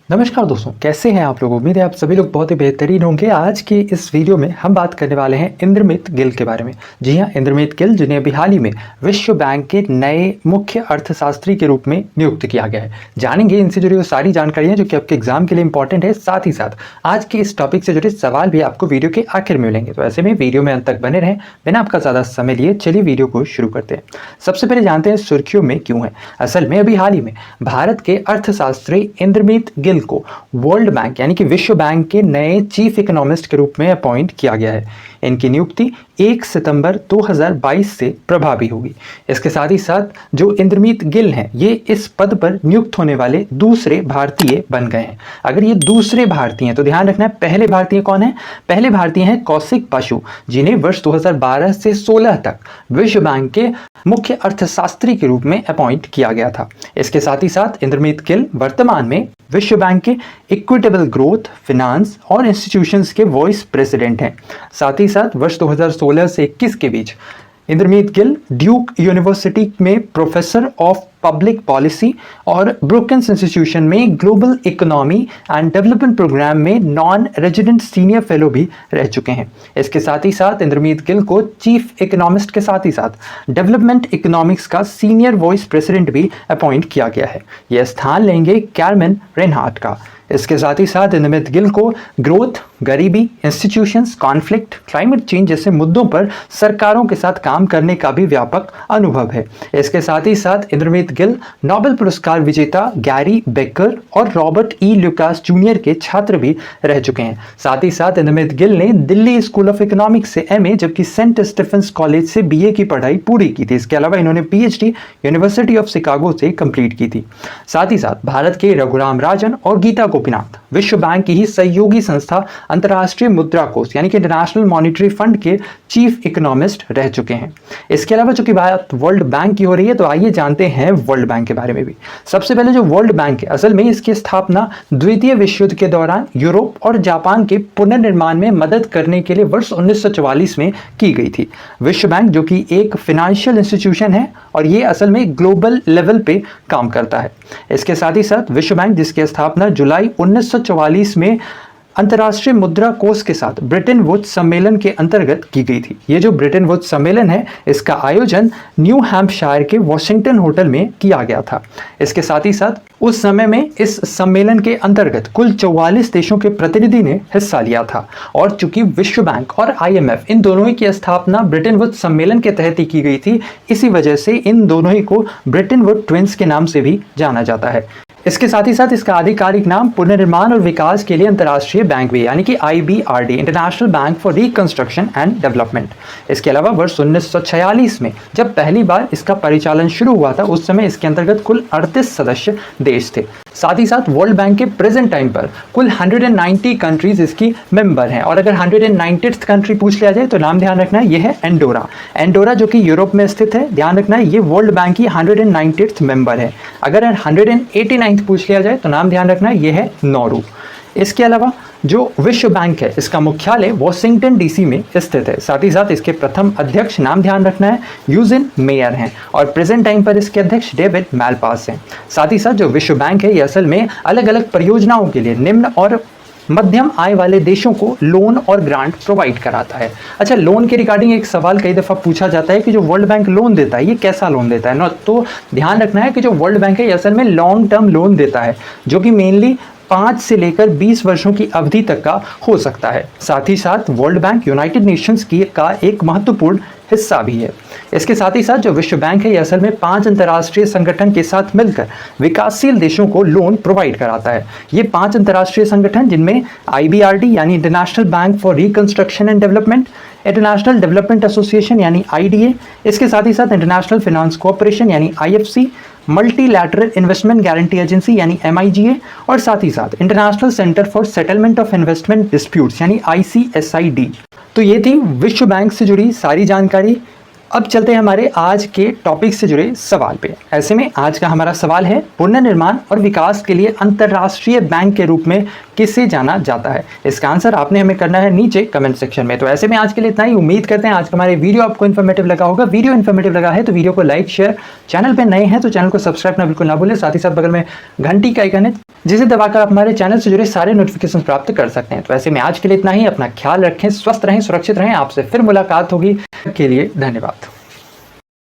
नमस्कार दोस्तों, कैसे हैं आप लोग। उम्मीद है आप सभी लोग बहुत ही बेहतरीन होंगे। आज की इस वीडियो में हम बात करने वाले हैं इंद्रमित गिल के बारे में। जी हाँ, इंद्रमित गिल, जिन्हें अभी हाल ही में विश्व बैंक के नए मुख्य अर्थशास्त्री के रूप में नियुक्त किया गया है। जानेंगे इनसे जुड़ी वो सारी जानकारियां जो कि आपके एग्जाम के लिए इंपॉर्टेंट है। साथ ही साथ आज के इस टॉपिक से जुड़े सवाल भी आपको वीडियो के आखिर में मिलेंगे। तो ऐसे में वीडियो में अंत तक बने रहें। बिना आपका ज़्यादा समय लिए चलिए वीडियो को शुरू करते हैं। सबसे पहले जानते हैं सुर्खियों में क्यों है। असल में अभी हाल ही में भारत के अर्थशास्त्री इंद्रमित गिल को वर्ल्ड बैंक यानी कि विश्व बैंक के नए चीफ इकोनॉमिस्ट के रूप में अपॉइंट किया गया है। इनकी नियुक्ति 1 सितंबर 2022 से प्रभावी होगी। इसके साथ ही साथ जो इंद्रमित गिल हैं, ये इस पद पर नियुक्त होने वाले दूसरे भारतीय बन गए हैं। अगर ये दूसरे भारतीय हैं तो ध्यान रखना है, पहले भारतीय कौन है। पहले भारतीय हैं कौशिक बसु, जिन्हें वर्ष 2012 से 16 तक विश्व बैंक के मुख्य अर्थशास्त्री के रूप में अपॉइंट किया गया था। इसके साथ ही साथ इंद्रमित गिल वर्तमान में विश्व बैंक के इक्विटेबल ग्रोथ, फिनांस और इंस्टीट्यूशंस के वाइस प्रेसिडेंट हैं। साथ ही साथ वर्ष 2016 से 21 के बीच इंद्रमित गिल ड्यूक यूनिवर्सिटी में प्रोफेसर ऑफ पब्लिक पॉलिसी और ब्रुकिंस इंस्टीट्यूशन में global economy and development program में नॉन रेजिडेंट सीनियर फेलो भी रह चुके हैं। इसके साथ ही साथ इंद्रमित गिल को चीफ इकोनॉमिस्ट के साथ ही साथ डेवलपमेंट इकोनॉमिक्स का सीनियर वाइस प्रेसिडेंट भी अपॉइंट किया गया है। यह स्थान लेंगे कैरमेन रेनहार्ट का। इसके साथ ही साथ इंद्रमित गिल को ग्रोथ, गरीबी, इंस्टीट्यूशंस, कॉन्फ्लिक्ट, क्लाइमेट चेंज जैसे मुद्दों पर सरकारों के साथ काम करने का भी व्यापक अनुभव है। इसके साथ ही साथ इंद्रमित गिल नोबेल पुरस्कार विजेता गैरी बेकर और रॉबर्ट ई ल्यूकास जूनियर के छात्र भी रह चुके हैं। साथ ही साथ इंद्रमित गिल ने दिल्ली स्कूल ऑफ इकोनॉमिक्स से एमए जबकि सेंट स्टीफेंस कॉलेज से बीए की पढ़ाई पूरी की थी। इसके अलावा इन्होंने पीएचडी यूनिवर्सिटी ऑफ शिकागो से कंप्लीट की थी। साथ ही साथ भारत के रघुराम राजन और गीता गोपीनाथ विश्व बैंक की ही सहयोगी संस्था अंतर्राष्ट्रीय मुद्रा कोष यानी कि इंटरनेशनल मॉनिटरी फंड के चीफ इकोनॉमिस्ट रह चुके हैं। इसके अलावा चूंकि बात वर्ल्ड बैंक की हो रही है तो आइए जानते हैं वर्ल्ड बैंक के बारे में भी। सबसे पहले जो वर्ल्ड बैंक है, असल में इसकी स्थापना द्वितीय विश्व युद्ध के दौरान यूरोप और जापान के पुनर्निर्माण में मदद करने के लिए वर्ष 1944 में की गई थी। विश्व बैंक जो कि एक फाइनेंशियल इंस्टीट्यूशन है और ये असल में ग्लोबल लेवल पे काम करता है। इसके साथ ही साथ विश्व बैंक जिसकी स्थापना जुलाई 1944 में अंतर्राष्ट्रीय मुद्रा कोष के साथ ब्रिटेन वुड्स सम्मेलन के अंतर्गत की गई थी। ये जो ब्रिटेन वुड्स सम्मेलन है, इसका आयोजन न्यू हैम्पशायर के वॉशिंगटन होटल में किया गया था। इसके साथ ही साथ उस समय में इस सम्मेलन के अंतर्गत कुल 44 देशों के प्रतिनिधि ने हिस्सा लिया था। और चूंकि विश्व बैंक और आईएमएफ इन दोनों ही की स्थापना ब्रिटेन वुड्स सम्मेलन के तहत ही की गई थी, इसी वजह से इन दोनों ही को ब्रिटेन वुड ट्विंस के नाम से भी जाना जाता है। इसके साथ ही साथ इसका आधिकारिक नाम पुनर्निर्माण और विकास के लिए अंतर्राष्ट्रीय बैंक भी यानी कि IBRD, international bank for reconstruction and development. इसके अलावा वर्ष 1946 में जब पहली बार इसका परिचालन शुरू हुआ था, उस समय इसके अंतर्गत कुल 38 सदस्य देश थे। साथ ही साथ वर्ल्ड बैंक के प्रेजेंट टाइम पर कुल 190 कंट्रीज इसकी मेंबर हैं। और अगर 190th कंट्री पूछ लिया जाए तो नाम ध्यान रखना है, ये है एंडोरा। एंडोरा जो कि यूरोप में स्थित है, ध्यान रखना है ये वर्ल्ड बैंक की 190th मेंबर है। अगर 189th पूछ लिया जाए तो नाम ध्यान रखना है, ये है नॉरू। इसके अलावा जो विश्व बैंक है, इसका मुख्यालय वॉशिंगटन डीसी में स्थित है। साथ ही साथ इसके प्रथम अध्यक्ष नाम ध्यान रखना है यूजिन मेयर हैं और प्रेजेंट टाइम पर इसके अध्यक्ष डेविड मैलपास हैं। साथ ही साथ जो विश्व बैंक है, ये असल में अलग अलग परियोजनाओं के लिए निम्न और मध्यम आय वाले देशों को लोन और ग्रांट प्रोवाइड कराता है। अच्छा, लोन के रिगार्डिंग एक सवाल कई दफ़ा पूछा जाता है कि जो वर्ल्ड बैंक लोन देता है ये कैसा लोन देता है ना। तो ध्यान रखना है कि जो वर्ल्ड बैंक है ये असल में लॉन्ग टर्म लोन देता है, जो कि मेनली 5 से लेकर 20 वर्षों की अवधि तक का हो सकता है। साथ ही साथ वर्ल्ड बैंक यूनाइटेड नेशंस की का एक महत्वपूर्ण हिस्सा भी है। इसके साथ ही साथ जो विश्व बैंक है ये असल में 5 अंतर्राष्ट्रीय संगठन के साथ मिलकर विकासशील देशों को लोन प्रोवाइड कराता है। ये 5 अंतर्राष्ट्रीय संगठन जिनमें IBRD यानी international bank for reconstruction and development, international development association यानी IDA, इसके साथ ही साथ इंटरनेशनल फाइनेंस कोऑपरेशन यानी IFC, multilateral investment guarantee agency यानी MIGA और साथ ही साथ international centre for settlement of investment disputes यानी ICSID। तो ये थी विश्व बैंक से जुड़ी सारी जानकारी। अब चलते हैं हमारे आज के टॉपिक से जुड़े सवाल पे। ऐसे में आज का हमारा सवाल है, पुनर्निर्माण और विकास के लिए अंतर्राष्ट्रीय बैंक के रूप में किसे जाना जाता है। इसका आंसर आपने हमें करना है नीचे कमेंट सेक्शन में। तो ऐसे में आज के लिए इतना ही। उम्मीद करते हैं आज का हमारे वीडियो आपको इन्फॉर्मेटिव लगा होगा। वीडियो इन्फॉर्मेटिव लगा है तो वीडियो को लाइक शेयर, चैनल पर नए हैं तो चैनल को सब्सक्राइब ना बिल्कुल ना भूलें। साथ ही साथ बगल में घंटी का आइकन है जिसे दबाकर आप हमारे चैनल से जुड़े सारे नोटिफिकेशन प्राप्त कर सकते हैं। तो ऐसे में आज के लिए इतना ही। अपना ख्याल रखें, स्वस्थ रहें, सुरक्षित रहें। आपसे फिर मुलाकात होगी। के लिए धन्यवाद।